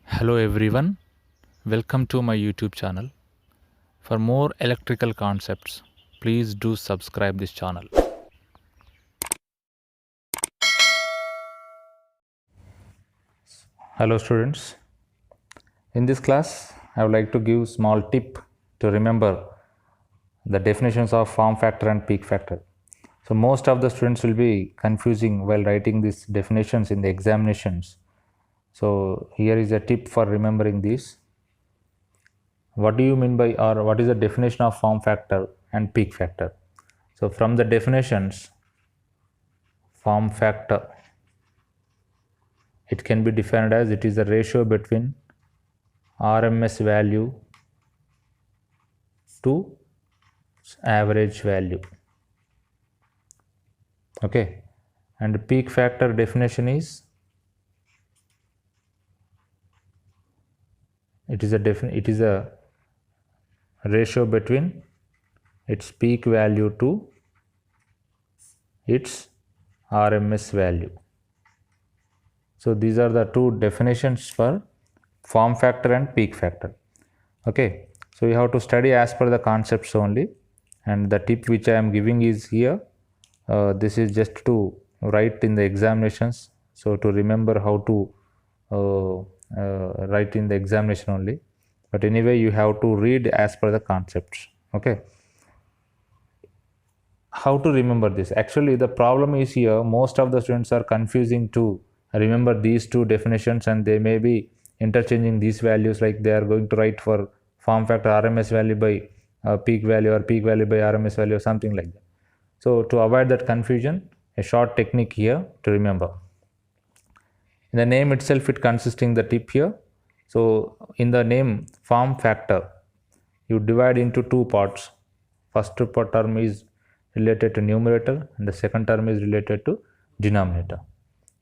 Hello everyone, welcome to my YouTube channel. For more electrical concepts, please do subscribe this channel. Hello students, in this class I would like to give small tip to remember the definitions of form factor and peak factor. So most of the students will be confusing while writing these definitions in the examinations. So here is a tip for remembering these. What do you mean by, or what is the definition of form factor and peak factor? So from the definitions, form factor, it can be defined as it is the ratio between RMS value to average value. Okay, and the peak factor definition is it is a ratio between its peak value to its RMS value. So these are the two definitions for form factor and peak factor. Okay, so you have to study as per the concepts only, and the tip which I am giving is here. This is just to write in the examinations, so to remember how to write in the examination only. But anyway, you have to read as per the concepts. Okay, how to remember this? Actually, the problem is here, most of the students are confusing to remember these two definitions, and they may be interchanging these values, like they are going to write for form factor RMS value by peak value, or peak value by RMS value, or something like that. So to avoid that confusion, a short technique here to remember. In the name itself, it consisting the tip here. So in the name form factor, you divide into two parts. First term is related to numerator, and the second term is related to denominator.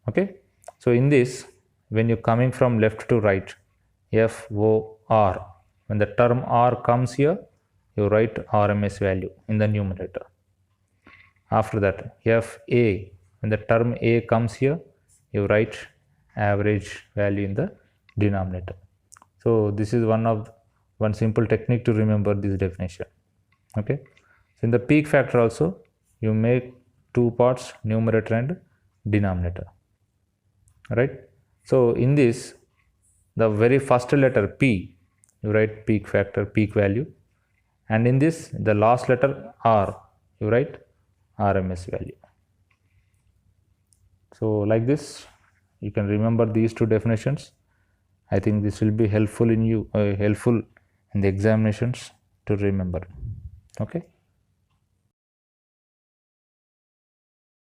Okay, so in this, when you're coming from left to right, FOR, when the term R comes here, you write RMS value in the numerator. After that, FA, when the term A comes here, you write average value in the denominator. So this is one simple technique to remember this definition. Okay, so in the peak factor also, you make two parts, numerator and denominator, right? So in this, the very first letter P, you write peak factor, peak value, and in this, the last letter R, you write RMS value. So like this, you can remember these two definitions. I think this will be helpful in the examinations to remember. Okay.